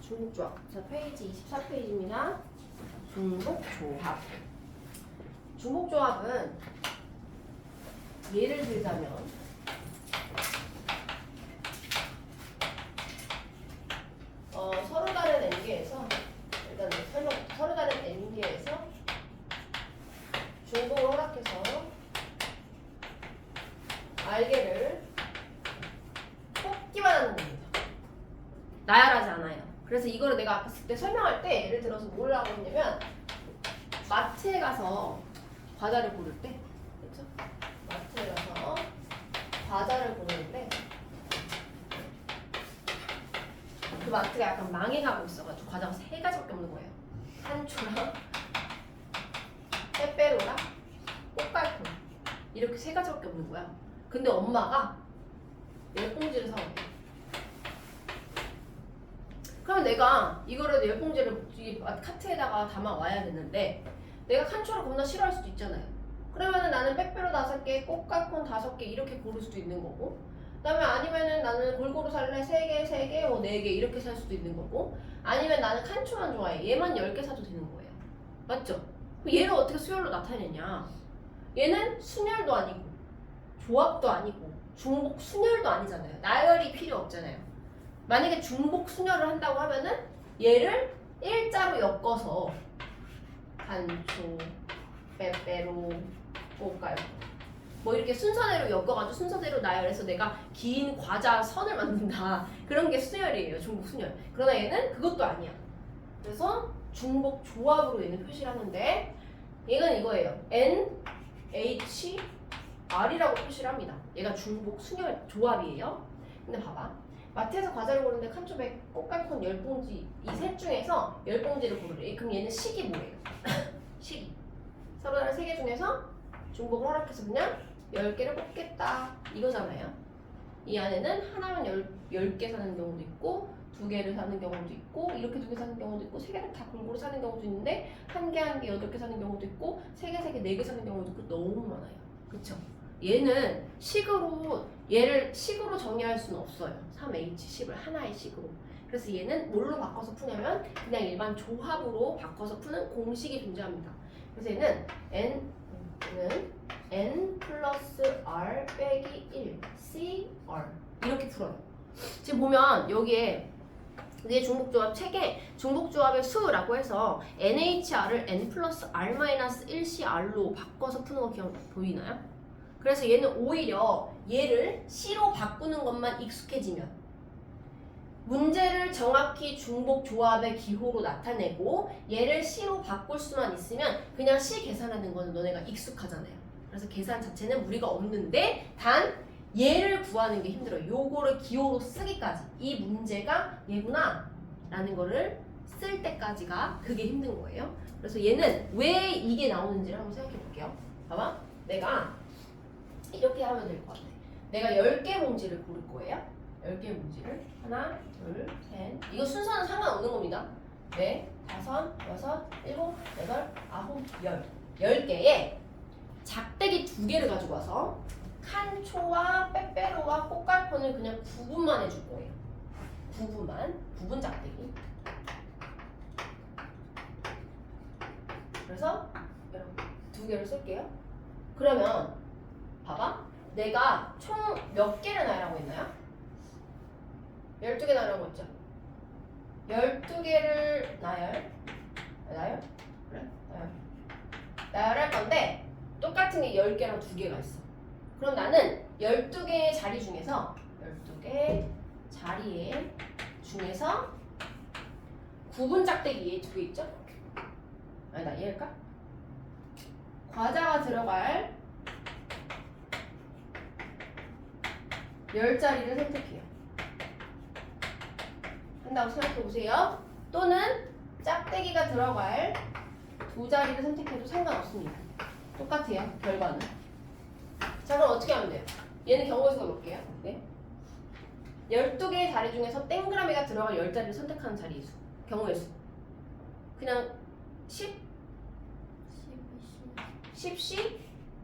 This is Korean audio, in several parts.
중복조합. 자, 페이지 24페이지입니다. 중복조합. 중복조합은 예를 들자면 서로 다른 n개에서 일단 서로 다른 n개에서 중복을 허락해서 r개를 뽑기만 하는 겁니다. 나열하지 않아요. 그래서 이거를 내가 아까 그때 설명할 때 예를 들어서 뭘 하고 있냐면 마트에 가서 과자를 고를 때, 그렇죠? 마트에 가서 과자를 고르는데 그 마트가 약간 망해가고 있어가지고 과자가 3가지밖에 없는 거예요. 한초랑 빼빼로랑 꽃갈콘 이렇게 3가지밖에 없는 거야. 근데 엄마가 10봉지를 사왔대. 그럼 내가 이거를 10봉지를 카트에다가 담아 와야 되는데 내가 칸초를 겁나 싫어할 수도 있잖아요. 그러면은 나는 빼빼로 5개, 꽃갈콘 5개 이렇게 고를 수도 있는 거고, 그다음에 아니면은 나는 골고루 살래 3개, 3개, 4개 이렇게 살 수도 있는 거고, 아니면 나는 칸초만 좋아해. 얘만 10개 사도 되는 거예요. 맞죠? 그럼 얘를 어떻게 수열로 나타내냐? 얘는 순열도 아니고 조합도 아니고 중복 순열도 아니잖아요. 나열이 필요 없잖아요. 만약에 중복 순열을 한다고 하면은 얘를 일자로 엮어서 한초, 빼빼로, 꽃갈콘 뭐 이렇게 순서대로 엮어가지고 순서대로 나열해서 내가 긴 과자 선을 만든다. 그런 게 순열이에요. 중복 순열. 그러나 얘는 그것도 아니야. 그래서 중복 조합으로 얘는 표시를 하는데 얘는 이거예요. N, H, R이라고 표시를 합니다. 얘가 중복 순열 조합이에요. 근데 봐봐. 마트에서 과자를 고르는데 칸초백, 꽃갈콘 10봉지 이 셋 중에서 10봉지를 고르래. 그럼 얘는 식이 뭐예요? 식이. 서로 다른 3개 중에서 중복을 허락해서 그냥 10개를 뽑겠다 이거잖아요. 이 안에는 하나만 10개 사는 경우도 있고 2개를 사는 경우도 있고 이렇게 2개 사는 경우도 있고 3개를 다 골고루 사는 경우도 있는데 1개 8개 사는 경우도 있고 3개 4개 사는 경우도 있고 너무 많아요. 그쵸? 얘는 얘를 식으로 정의할 수는 없어요. 3H10을 하나의 식으로. 그래서 얘는 뭘로 바꿔서 푸냐면 그냥 일반 조합으로 바꿔서 푸는 공식이 존재합니다. 그래서 얘는 N 플러스 R 빼기 1 CR 이렇게 풀어요. 지금 보면 여기에 위에 중복조합 책에 중복조합의 수라고 해서 NHR을 N 플러스 R 마이너스 1CR로 바꿔서 푸는 거 보이나요? 그래서 얘는 오히려 얘를 C로 바꾸는 것만 익숙해지면 문제를 정확히 중복조합의 기호로 나타내고 얘를 C로 바꿀 수만 있으면 그냥 C 계산하는 거는 너네가 익숙하잖아요. 그래서 계산 자체는 무리가 없는데 단 얘를 구하는 게 힘들어요. 요거를 기호로 쓰기까지 이 문제가 얘구나 라는 거를 쓸 때까지가 그게 힘든 거예요. 그래서 얘는 왜 이게 나오는지를 한번 생각해 볼게요. 봐봐. 내가 이렇게 하면 될 것 같아. 내가 10개 봉지를 고를 거예요. 10개 봉지를 하나, 둘, 셋. 이거 순서는 상관없는 겁니다. 네, 5, 6, 7, 8, 9, 10. 10개에 작대기 2개를 가지고 와서 칸초와 빼빼로와 꽃갈콘을 그냥 구분만 해줄 거예요. 구분 작대기. 그래서 이렇게 2개를 쓸게요. 그러면 봐봐. 내가 총 몇 개를 나열하고 있나요? 12개 나열하고 있죠? 12개를 나열? 그래? 나열할 건데 똑같은 게 10개랑 2개가 있어. 그럼 나는 12개의 자리 중에서 12개 자리에 중에서 구분 짝대기 2개 있죠? 아니다, 얘일까? 과자가 들어갈 10자리를 선택해요. 한다고 생각해보세요. 또는 짝대기가 들어갈 2자리를 선택해도 상관없습니다. 똑같아요. 결과는. 자, 그럼 어떻게 하면 돼요? 얘는 경우의 수가 몇 개야? 네? 12개의 자리 중에서 땡그라미가 들어갈 10자리를 선택하는 자리의 수. 경우의 수. 그냥 10C,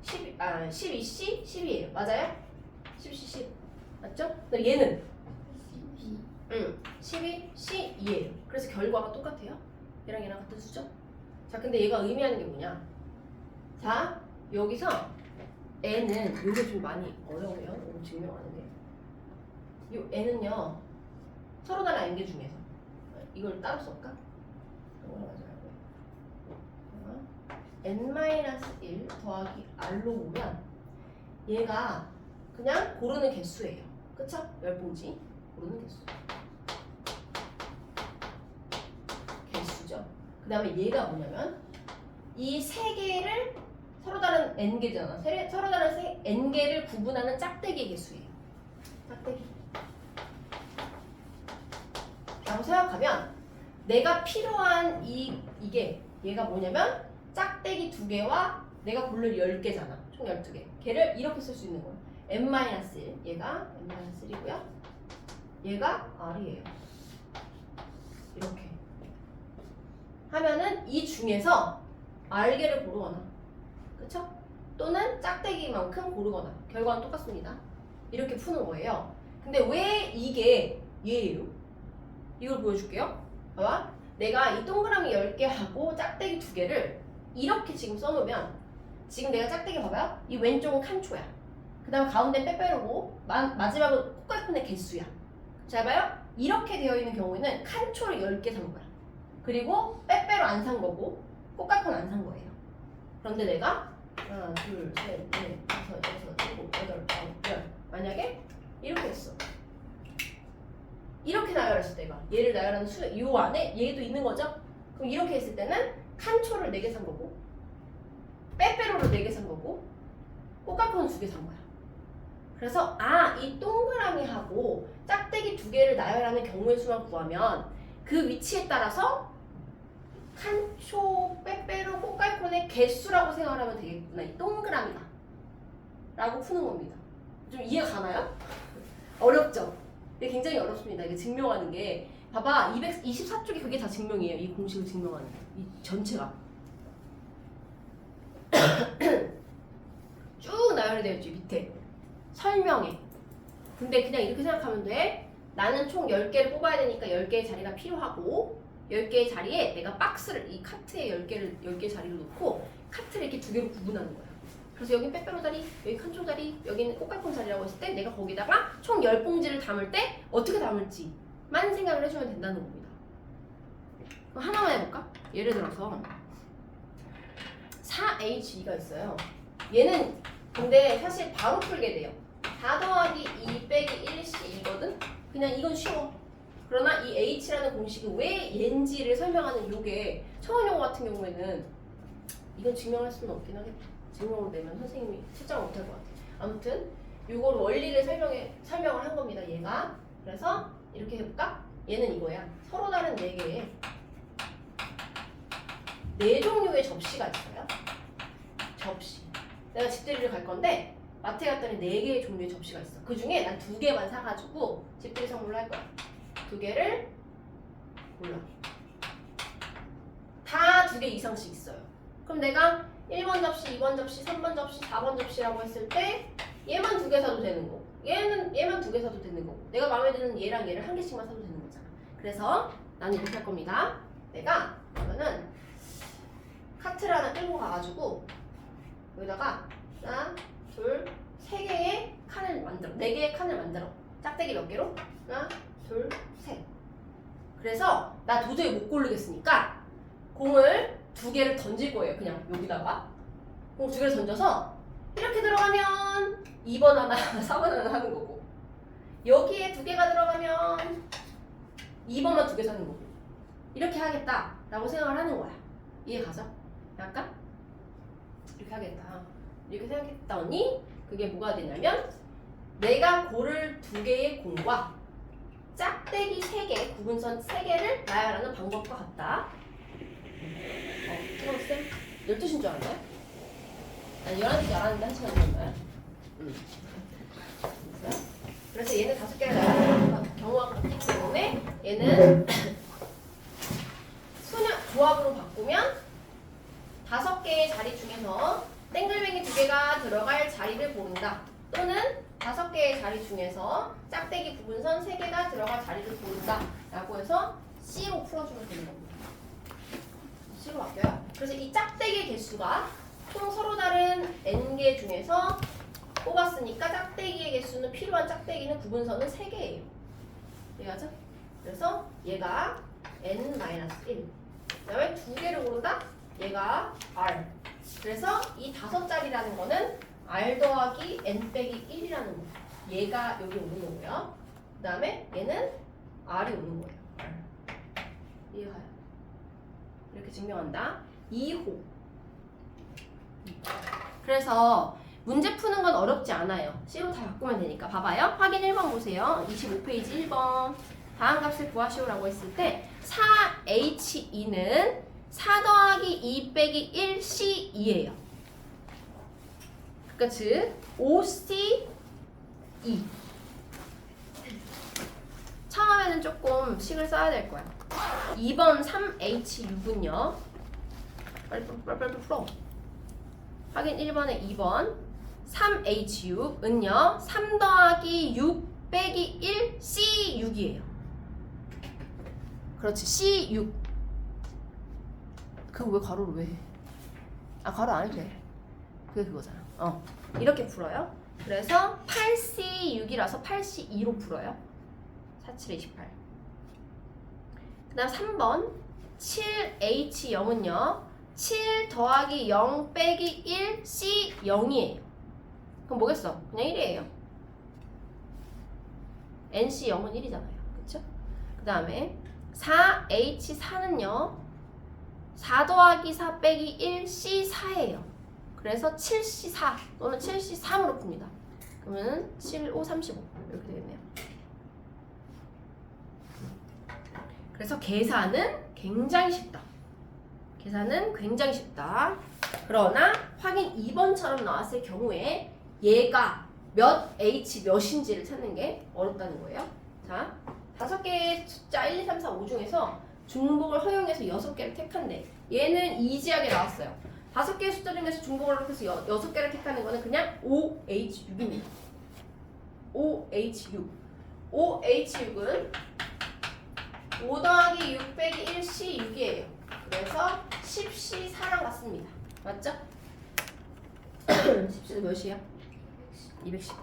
12C, 10이에요. 맞아요? 10C, 10. 맞죠? 근데 얘는 12, C2예요. 그래서 결과가 똑같아요. 얘랑 얘랑 같은 수죠? 자, 근데 얘가 의미하는 게 뭐냐? 자, 여기서 N은 요게 좀 많이 어려워요. 오늘 증명하는 게. 요 N은요, 서로 다른 N개 중에서 이걸 따로 쓸까? 이거랑 N-1 더하기 R로 보면 얘가 그냥 고르는 개수예요. 그쵸? 열봉지 고르는 개수. 개수죠. 그 다음에 얘가 뭐냐면 이 세 개를 서로 다른 n개잖아. 서로 다른 n개를 구분하는 짝대기 개수예요. 짝대기. 라고 생각하면 내가 필요한 이게 얘가 뭐냐면 짝대기 2개와 내가 고를 10개잖아. 총 12개. 걔를 이렇게 쓸 수 있는 거예요. n-1 얘가 n-1이고요. 얘가 r이에요. 이렇게 하면은 이 중에서 r개를 고르거나, 그쵸? 또는 짝대기만큼 고르거나 결과는 똑같습니다. 이렇게 푸는 거예요. 근데 왜 이게 얘예요? 이걸 보여줄게요. 봐봐. 내가 이 동그라미 10개하고 짝대기 2개를 이렇게 지금 써놓으면 지금 내가 짝대기 봐봐요. 이 왼쪽은 칸초야. 그 다음 가운데 빼빼로고 마지막은 꽃갈콘의 개수야. 잘 봐요. 이렇게 되어 있는 경우에는 칸초를 10개 산 거야. 그리고 빼빼로 안 산 거고 꽃갈콘 안 산 거예요. 그런데 내가 하나, 둘, 셋, 넷, 다섯, 여섯, 일곱, 여덟, 아홉, 열 만약에 이렇게 했어. 이렇게 나열했을 때가 얘를 나열하는 수, 요 안에 얘도 있는 거죠? 그럼 이렇게 했을 때는 칸초를 4개 산 거고 빼빼로를 4개 산 거고 꽃갈콘을 2개 산 거야. 그래서 이 동그라미하고 짝대기 2개를 나열하는 경우의 수만 구하면 그 위치에 따라서 칸초, 빼빼로, 꽃갈콘의 개수라고 생각하면 되겠구나. 이 동그라미가 라고 푸는 겁니다. 좀 이해 가나요? 어렵죠? 이게 굉장히 어렵습니다. 이게 증명하는 게 봐봐. 224쪽이 그게 다 증명이에요. 이 공식을 증명하는 이 전체가 쭉 나열이 되어 있죠. 밑에 설명에. 근데 그냥 이렇게 생각하면 돼. 나는 총 10개를 뽑아야 되니까 10개의 자리가 필요하고 10개의 자리에 내가 박스를 이 카트에 10개 자리를 놓고 카트를 이렇게 2개로 구분하는 거야. 그래서 여기 빼빼로 자리, 여기 칸초 자리, 여기는 꽃갈콘 자리라고 했을 때 내가 거기다가 총 10봉지를 담을 때 어떻게 담을지만 생각을 해주면 된다는 겁니다. 그럼 하나만 해볼까? 예를 들어서 4H2가 있어요. 얘는 근데 사실 바로 풀게 돼요. 4 더하기 2 빼기 1C이거든? 그냥 이건 쉬워. 그러나 이 H라는 공식이 왜 얘인지를 설명하는 요게 처음 용어 같은 경우에는 이건 증명할 수는 없긴 하겠다. 증명을 내면 선생님이 채점을 못할 것 같아. 아무튼 요걸 원리를 설명을 한 겁니다. 얘가. 그래서 이렇게 해볼까? 얘는 이거야. 서로 다른 4개의 4종류의 접시가 있어요. 접시. 내가 집들이를 갈 건데 마트에 갔더니 4개의 종류의 접시가 있어. 그 중에 난 2개만 사가지고 집들이 선물로 할 거야. 2개를 골라. 다 2개 이상씩 있어요. 그럼 내가 1번 접시, 2번 접시, 3번 접시, 4번 접시라고 했을 때 얘만 2개 사도 되는 거고 얘만 2개 사도 되는 거고 내가 마음에 드는 얘랑 얘를 1개씩만 사도 되는 거잖아. 그래서 나는 이렇게 할 겁니다. 내가 그러면은 카트를 하나 끌고 가가지고 여기다가 하나, 둘, 3개의 칸을 만들어. 4개의 칸을 만들어. 짝대기 몇 개로? 하나, 둘, 셋. 그래서 나 도저히 못 고르겠으니까 공을 2개를 던질 거예요. 그냥 여기다가 공 2개를 던져서 이렇게 들어가면 2번 하나, 4번 하나 하는 거고 여기에 2개가 들어가면 2번만 2개 사는 거고 이렇게 하겠다라고 생각을 하는 거야. 이해 가죠? 약간? 이렇게 하겠다. 이렇게 생각했더니 그게 뭐가 되냐면 내가 고를 2개의 공과 짝대기 3개, 구분선 3개를 나열하는 방법과 같다. 그럼 쌤 12시인 줄 알았나요? 아니 11시 알았는데 1시간 전에. 그래서 얘는 5개를 나열하는 경우가 같기 때문에 얘는 조합으로 바꾸면 5개의 자리 중에서 땡글뱅이 2개가 들어갈 자리를 고른다. 또는 5개의 자리 중에서 짝대기 구분선 3개가 들어갈 자리를 고른다 라고 해서 C로 풀어주면 되는 겁니다. C로 바뀌어요. 그래서 이 짝대기 개수가 총 서로 다른 N개 중에서 뽑았으니까 짝대기의 개수는 필요한 짝대기는 구분선은 3개예요. 이해하죠? 그래서 얘가 N-1 그 다음에 2개를 고른다? 얘가 R. 그래서 이 5자리라는 거는 R 더하기 N 빼기 1이라는 거예요. 얘가 여기 오는 거고요. 그 다음에 얘는 R이 오는 거예요. R. 이해가요? 이렇게 증명한다. 2호. 그래서 문제 푸는 건 어렵지 않아요. C로 다 바꾸면 되니까. 봐봐요. 확인 1번 보세요. 25페이지 1번. 다음 값을 구하시오라고 했을 때 4H2는 4 더하기 2 빼기 1C2예요. 그러니까 즉 5C2. 처음에는 조금 식을 써야 될 거야. 2번 3H6은요. 빨리 풀어. 확인 1번에 2번 3H6은요. 3 더하기 6 빼기 1C6이에요. 그렇지. C6. 그거 왜 가로를 왜 해? 아, 가로 안 해도 돼. 그게 그거잖아. 이렇게 풀어요. 그래서 8C6이라서 8C2로 풀어요. 47에 28. 그 다음 3번 7H0은요 7 더하기 0 빼기 1C0이에요. 그럼 뭐겠어? 그냥 1이에요. NC0은 1이잖아요. 그쵸? 그 다음에 4H4는요 4 더하기 4 빼기 1C4예요. 그래서 7C4 또는 7C3으로 풉니다. 그러면 7, 5, 35 이렇게 되겠네요. 그래서 계산은 굉장히 쉽다. 계산은 굉장히 쉽다. 그러나 확인 2번처럼 나왔을 경우에 얘가 몇 H 몇인지를 찾는 게 어렵다는 거예요. 자, 5개의 숫자 1, 2, 3, 4, 5 중에서 중복을 허용해서 6개를 택한대. 얘는 이지하게 나왔어요. 5개의 숫자 중에서 중복을 허용해서 6개를 택하는 거는 그냥 5H6입니다. 5H6. 5H6은 5 더하기 6 빼기 1C6이에요. 그래서 10C4랑 같습니다. 맞죠? 10C는 몇이야? 210.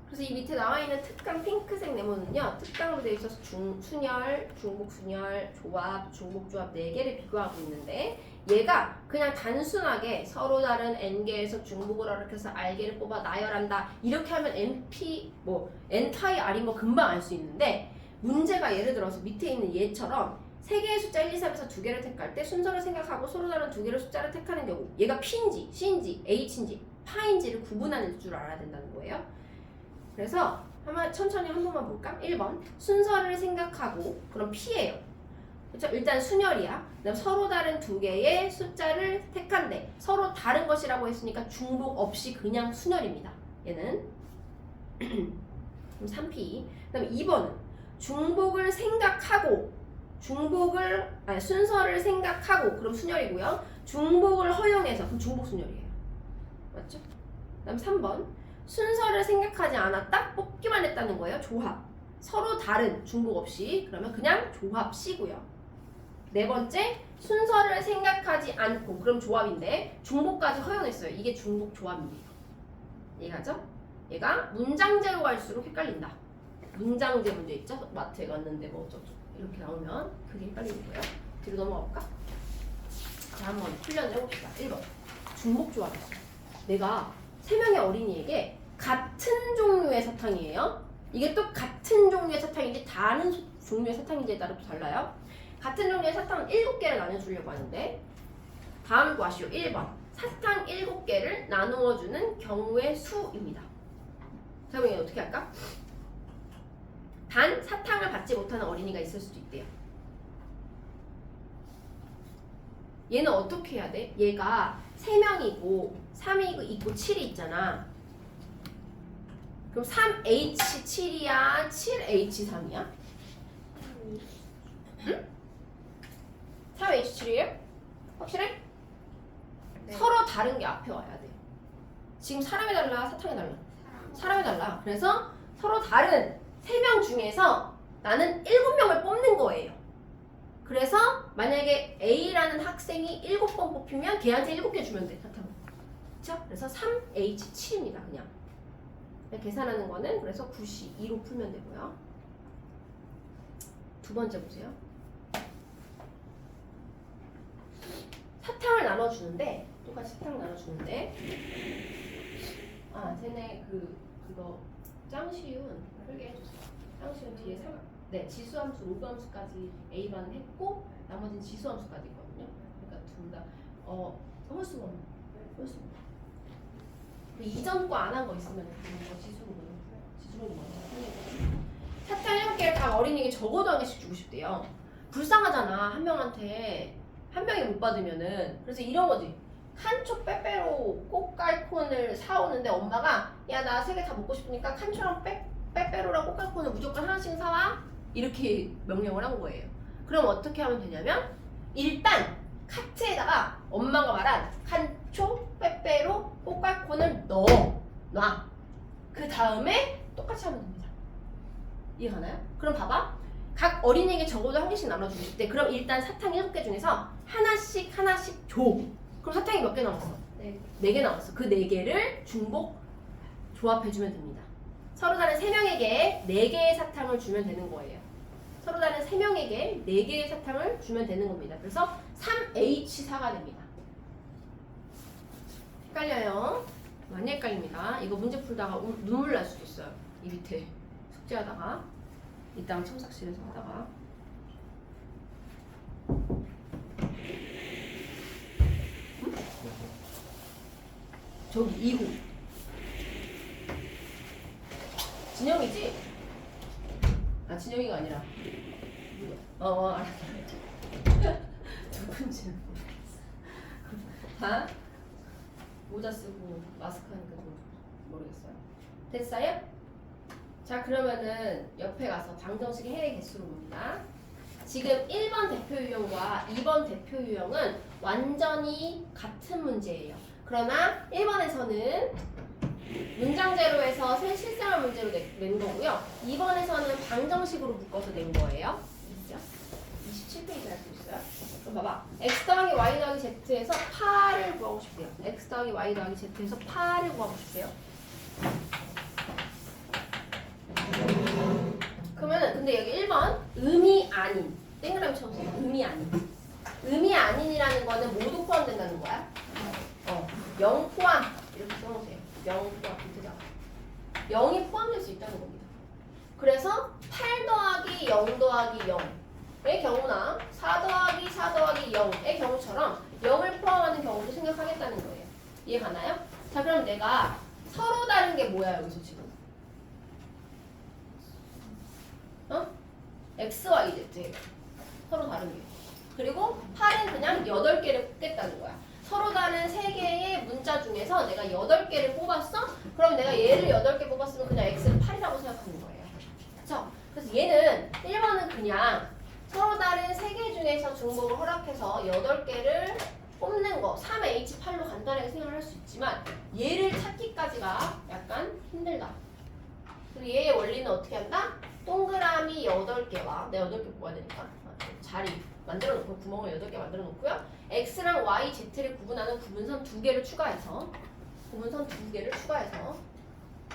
그래서 이 밑에 나와 있는 특강 핑크색 네모는요. 특강으로 되어 있어서 순열, 중복순열, 조합, 중복조합 4개를 비교하고 있는데 얘가 그냥 단순하게 서로 다른 N개에서 중복을 허락해서 R개를 뽑아 나열한다. 이렇게 하면 NP, N-타이 R인 거 금방 알 수 있는데 문제가 예를 들어서 밑에 있는 얘처럼 3개의 숫자 1, 2, 3에서 2개를 택할 때 순서를 생각하고 서로 다른 2개의 숫자를 택하는 경우 얘가 P인지, C인지, H인지, 파인지를 구분하는 줄 알아야 된다는 거예요. 그래서 천천히 한 번만 볼까? 1번 순서를 생각하고 그럼 P예요. 그렇죠? 일단 순열이야. 그다음 서로 다른 2개의 숫자를 택한대. 서로 다른 것이라고 했으니까 중복 없이 그냥 순열입니다. 얘는 그럼 3P. 그다음 2번은 중복을 생각하고 순서를 생각하고 그럼 순열이고요. 중복을 허용해서 그럼 중복 순열이에요. 맞죠? 그다음 3번 순서를 생각하지 않았다? 뽑기만 했다는 거예요. 조합. 서로 다른 중복 없이 그러면 그냥 조합 C고요. 4번째 순서를 생각하지 않고 그럼 조합인데 중복까지 허용했어요. 이게 중복 조합이에요. 이해가죠? 얘가 문장제로 갈수록 헷갈린다. 문장제 문제 있죠? 마트에 갔는데 뭐 어쩌고 이렇게 나오면 그게 헷갈리는 거예요. 뒤로 넘어가 볼까? 자, 한번 훈련을 해봅시다. 1번 중복 조합이었어. 내가 3명의 어린이에게 같은 종류의 사탕이에요. 이게 또 같은 종류의 사탕인지 다른 종류의 사탕인지에 따라 또 달라요. 같은 종류의 사탕은 7개를 나눠주려고 하는데 다음 구하시오. 1번 사탕 7개를 나누어주는 경우의 수입니다. 자, 그럼 어떻게 할까? 단 사탕을 받지 못하는 어린이가 있을 수도 있대요. 얘는 어떻게 해야 돼? 얘가 3명이고 3이 있고 7이 있잖아. 그럼 3H7이야? 7H3이야? 응? 3H7이에요? 확실해? 네. 서로 다른 게 앞에 와야 돼. 지금 사람이 달라, 사탕이 달라? 사람이 달라. 그래서 서로 다른 3명 중에서 나는 7명을 뽑는 거예요. 그래서 만약에 A라는 학생이 7번 뽑히면 걔한테 7개 주면 돼, 사탕. 그쵸? 그래서 3H7입니다, 그냥. 계산하는 거는 그래서 92로 풀면 되고요. 두 번째 보세요. 사탕을 나눠주는데 똑같이 사탕 나눠주는데 쟤네 그거 짱 쉬운 풀게 해주세요. 짱 쉬운 뒤에 네, 지수함수, 로그함수까지 A반은 했고 나머지는 지수함수까지 있거든요. 그러니까 둘 다 홀수원 그 이전 거 안 한 거 있으면 지수로 사탕 7개를 다 어린이에게 적어도 한 개씩 주고 싶대요. 불쌍하잖아. 한 명한테 한 명이 못 받으면은. 그래서 이런 거지. 칸초 빼빼로 꽃갈콘을 사오는데 엄마가 야 나 3개 다 먹고 싶으니까 칸초랑 빼빼로랑 꽃갈콘을 무조건 하나씩 사와 이렇게 명령을 한 거예요. 그럼 어떻게 하면 되냐면 일단 카트에다가 엄마가 말한 칸초, 빼빼로, 꽃갈콘을 넣어놔. 그 다음에 똑같이 하면 됩니다. 이해가나요? 그럼 봐봐. 각 어린이에게 적어도 한 개씩 나눠주고 싶대. 그럼 일단 사탕 7개 중에서 하나씩 줘. 그럼 사탕이 몇 개 남았어? 4개 남았어. 그 4개를 중복 조합해주면 됩니다. 서로 다른 3명에게 4개의 사탕을 주면 되는 거예요. 서로 다른 3명에게 4개의 사탕을 주면 되는 겁니다. 그래서 3H4가 됩니다. 헷갈려요? 많이 헷갈립니다. 이거 문제 풀다가 눈물 날 수도 있어요. 이 밑에 숙제하다가 이따가 첨삭실에서 하다가 저기 이후 진영이지? 진영이가 아니라 알았어. 누군지는 모르겠어. 다 모자 쓰고 마스크 하니까 좀 모르겠어요. 됐어요? 자 그러면은 옆에 가서 방정식의 해외 개수로 봅니다. 지금 1번 대표 유형과 2번 대표 유형은 완전히 같은 문제예요. 그러나 1번에서는 문장제로에서 실생활 문제로 낸 거고요. 2번에서는 방정식으로 묶어서 낸 거예요. 그죠? 27페이지 할 수 있어요. 그럼 봐봐. x 더하기 y 더하기 z에서 파를 구하고 싶대요. x 더하기 y 더하기 z에서 파를 구하고 싶대요. 그러면은 근데 여기 1번 의미 아닌 동그라미 쳐보세요. 의미 아닌. 의미 아닌이라는 거는 모두 포함된다는 거야. 0 포함 이렇게 써놓으세요. 0 포함 비트자 0이 포함될 수 있다는 겁니다. 그래서 8 더하기 0 더하기 0의 경우나 4 더하기 4 더하기 0의 경우처럼 0을 포함하는 경우도 생각하겠다는 거예요. 이해가나요? 자 그럼 내가 서로 다른 게 뭐야 여기서 지금? X, Y, Z 서로 다른 게. 그리고 8은 그냥 8개를 뽑겠다는 거야. 서로 다른 3개의 문자 중에서 내가 8개를 뽑았어? 그럼 내가 얘를 8개 뽑았으면 그냥 X를 8이라고 생각하는 거예요. 그쵸? 그래서 얘는 1번은 그냥 서로 다른 3개 중에서 중복을 허락해서 8개를 뽑는 거 3H8로 간단하게 생각을 할 수 있지만 얘를 찾기까지가 약간 힘들다. 그리고 얘의 원리는 어떻게 한다? 동그라미 8개와 내가 8개 뽑아야 되니까 자리 만들어 놓고 구멍을 8개 만들어 놓고요. X랑 Y, Z를 구분하는 구분선 2개를 추가해서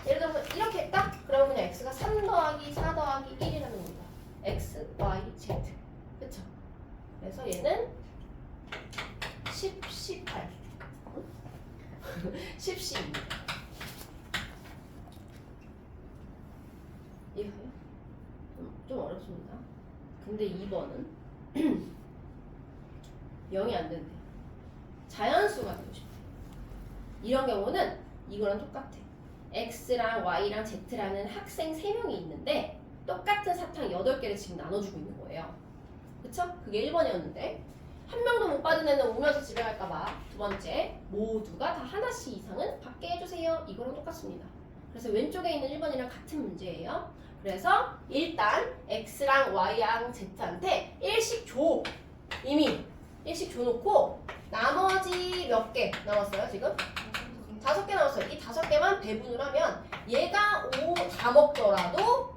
예를 들어서 이렇게 했다? 그러면 그냥 X가 3 더하기 4 더하기 1이라는 겁니다. X, Y, Z 그쵸? 그래서 얘는 10, 18 10, 12입니다. 이해가요? 좀 어렵습니다. 근데 2번은 0이 안 된대. 자연수가 되고 싶대. 이런 경우는 이거랑 똑같아. X랑 Y랑 Z라는 학생 3명이 있는데 똑같은 사탕 8개를 지금 나눠주고 있는 거예요. 그쵸? 그게 1번이었는데 한 명도 못 받은 애는 오면서 집에 갈까봐 두 번째 모두가 다 하나씩 이상은 받게 해주세요. 이거랑 똑같습니다. 그래서 왼쪽에 있는 1번이랑 같은 문제예요. 그래서 일단 X랑 Y랑 Z한테 1씩 줘. 이미 1씩 줘놓고 나머지 몇 개 남았어요 지금? 5개 남았어요. 이 5개만 배분을 하면 얘가 5 다 먹더라도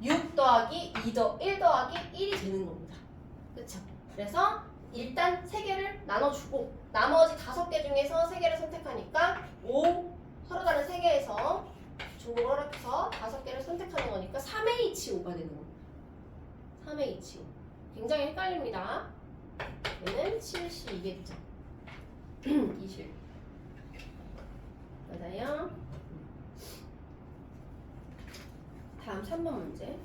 6 더하기 1 더하기 1이 되는 겁니다. 그쵸? 그래서 일단 3개를 나눠주고 나머지 5개 중에서 3개를 선택하니까 5 서로 다른 3개에서 중복을 허락해서 5개를 선택하는 거니까 3H5가 되는 겁니다. 3H5. 굉장히 헷갈립니다. 얘는 7C2겠죠. 20. 맞아요. 다음 3번 문제.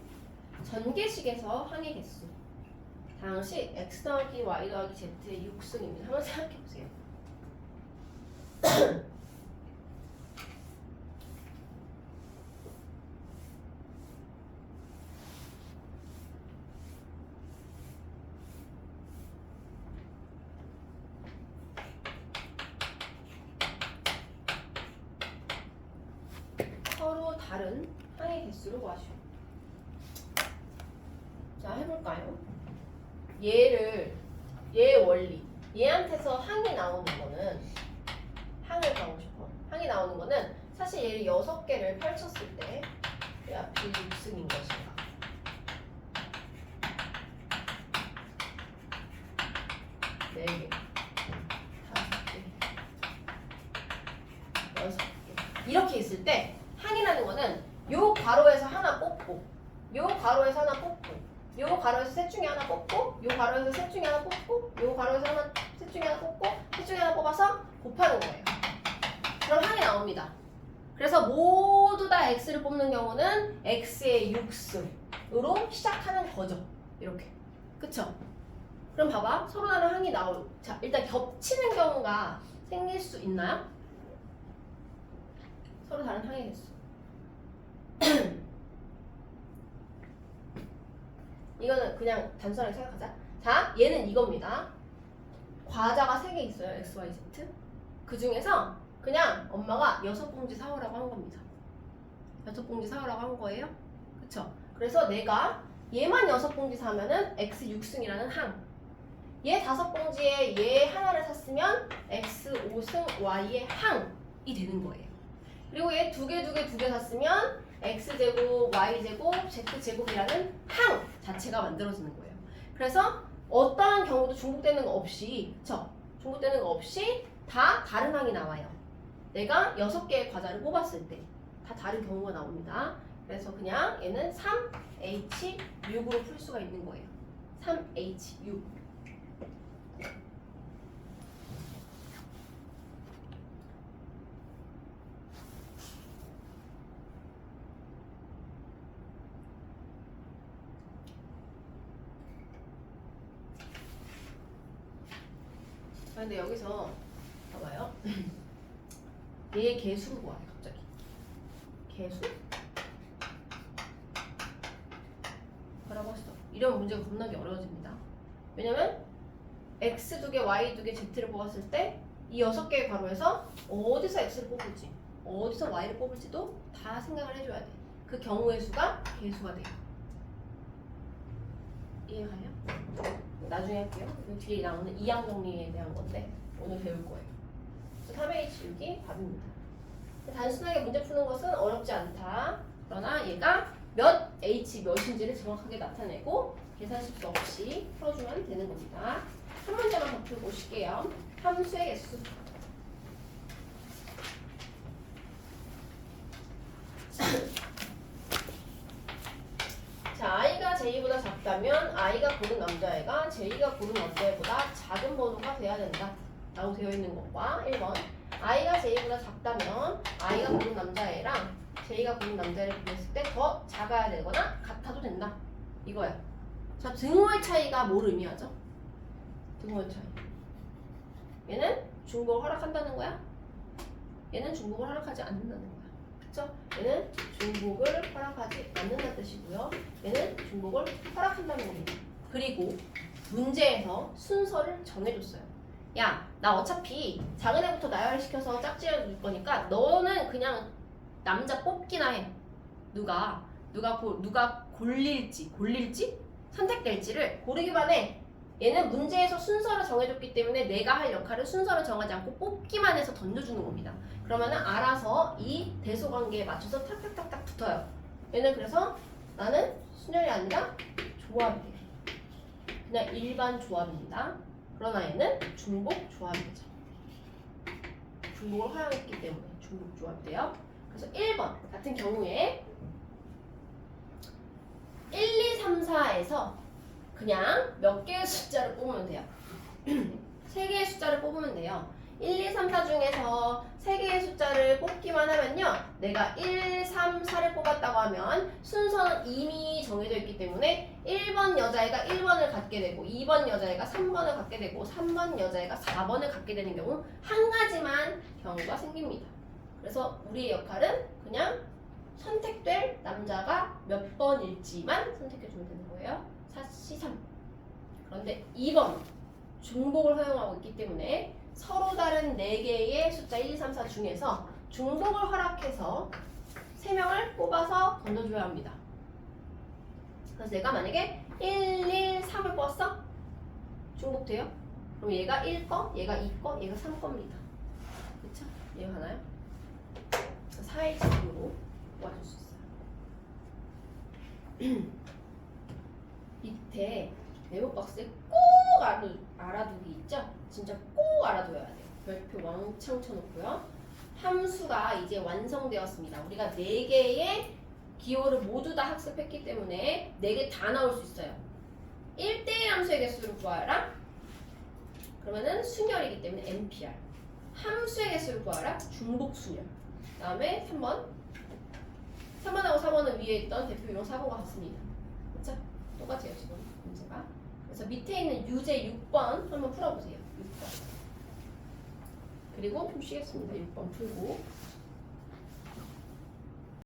전개식에서 항의 개수. 다항식 x 더하기 y 더하기 z의 6승입니다. 한번 생각해보세요. 서로 다른 항의 개수를 구하시오. 자, 해볼까요? 얘 원리, 얘한테서 항이 나오는 거는 항을 가고 싶어. 항이 나오는 거는 사실 얘를 6개를 펼쳤을 때 이 앞이 6승인 것인가. 네 개, 5개, 6개. 이렇게 있을 때 항이라는 거는 요 괄호에서 하나 뽑고 요 괄호에서 하나 뽑고 요 괄호에서 셋 중에 하나 뽑고 요 괄호에서 셋 중에 하나 뽑고 요 괄호에서 셋 중에 하나 뽑고 셋 중에 하나 뽑아서 곱하는 거예요. 그럼 항이 나옵니다. 그래서 모두 다 x를 뽑는 경우는 x의 6승으로 시작하는 거죠. 이렇게. 그쵸? 그럼 봐봐. 서로 다른 항이 자, 일단 겹치는 경우가 생길 수 있나요? 서로 다른 항의 개수. 이거는 그냥 단순하게 생각하자. 자, 얘는 이겁니다. 과자가 3개 있어요. x, y, z. 그 중에서 그냥 엄마가 6봉지 사오라고 한 겁니다. 6봉지 사오라고 한 거예요. 그쵸? 그래서 내가 얘만 6봉지 사면은 x 6승이라는 항. 얘 5봉지에 얘 하나를 샀으면 x 5승 y의 항이 되는 거예요. 그리고 얘 2개 샀으면 x제곱, y제곱, z제곱이라는 항 자체가 만들어지는 거예요. 그래서 어떠한 경우도 중복되는 거 없이, 그쵸? 중복되는 거 없이 다 다른 항이 나와요. 내가 6개의 과자를 뽑았을 때 다 다른 경우가 나옵니다. 그래서 그냥 얘는 3H6으로 풀 수가 있는 거예요. 3H6. 근데 여기서 봐봐요. 얘의 개수를 구하래 갑자기. 개수? 뭐라고 했어? 이런 문제가 겁나게 어려워집니다. 왜냐면 x 2개, y 2개, z를 뽑았을 때 이 6개의 괄호에서 어디서 x를 뽑을지 어디서 y를 뽑을지도 다 생각을 해줘야 돼. 그 경우의 수가 개수가 돼요. 이해가요? 나중에 할게요. 뒤에 나오는 이항 정리에 대한 건데 오늘 배울 거예요. 3H6이 답입니다. 단순하게 문제 푸는 것은 어렵지 않다. 그러나 얘가 몇 H 몇인지를 정확하게 나타내고 계산 실수 없이 풀어주면 되는 겁니다. 한 문제만 더 풀고 오실게요. 함수의 개수. 자, i가 j보다 작다면 i가 고른 남자애가 j가 고른 남자애보다 작은 번호가 돼야 된다 라고 되어 있는 것과 1번 i가 j보다 작다면 i가 고른 남자애랑 j가 고른 남자애를 비교했을 때 더 작아야 되거나 같아도 된다 이거야. 자, 등호의 차이가 뭘 의미하죠? 등호의 차이. 얘는 중복을 허락한다는 거야. 얘는 중복을 허락하지 않는다는 거야. 그쵸? 얘는 중복을 허락하지 않는다는 뜻이고요. 얘는 중복을 허락한다는 겁니다. 그리고 문제에서 순서를 정해줬어요. 야, 나 어차피 작은 애부터 나열을 시켜서 짝지어 줄 거니까 너는 그냥 남자 뽑기나 해. 누가 골릴지 선택될지를 고르기만 해. 얘는 문제에서 순서를 정해줬기 때문에 내가 할 역할을 순서를 정하지 않고 뽑기만 해서 던져주는 겁니다. 그러면은 알아서 이 대소관계에 맞춰서 탁탁탁탁 붙어요. 얘는 그래서 나는 순열이 아니라 조합이 돼. 그냥 일반 조합입니다. 그러나 얘는 중복 조합이죠. 중복을 허용했기 때문에 중복 조합이 돼요. 그래서 1번 같은 경우에 1, 2, 3, 4에서 그냥 몇 개의 숫자를 뽑으면 돼요. 3개의 숫자를 뽑으면 돼요. 1, 2, 3, 4 중에서 3개의 숫자를 뽑기만 하면요. 내가 1, 3, 4를 뽑았다고 하면 순서는 이미 정해져 있기 때문에 1번 여자애가 1번을 갖게 되고 2번 여자애가 3번을 갖게 되고 3번 여자애가 4번을 갖게 되는 경우 한 가지만 경우가 생깁니다. 그래서 우리의 역할은 그냥 선택될 남자가 몇 번일지만 선택해주면 되는 거예요. 4, 3. 그런데 2번 중복을 허용하고 있기 때문에 서로 다른 4개의 숫자 1, 2, 3, 4 중에서 중복을 허락해서 3명을 뽑아서 던져줘야 합니다. 그래서 내가 만약에 1, 1, 3을 뽑았어? 중복돼요? 그럼 얘가 1거, 얘가 2거, 얘가 3거입니다. 그쵸? 이해가나요? 4일치기로 뽑아줄 수 있어요. 밑에 메모 박스에 꼭 알아두기 있죠? 진짜 꼭 알아둬야 돼요. 별표 왕창 쳐놓고요. 함수가 이제 완성되었습니다. 우리가 4개의 기호를 모두 다 학습했기 때문에 4개 다 나올 수 있어요. 1대1 함수의 개수를 구하라. 그러면은 순열이기 때문에 NPR. 함수의 개수를 구하라. 중복순열. 그 다음에 3번. 3번하고 4번은 위에 있던 대표 이론 사고가 같습니다. 그쵸? 똑같아요 지금 문제가. 그래서 밑에 있는 유제 6번 한번 풀어보세요. 6번. 그리고 좀 쉬겠습니다. 6번 풀고.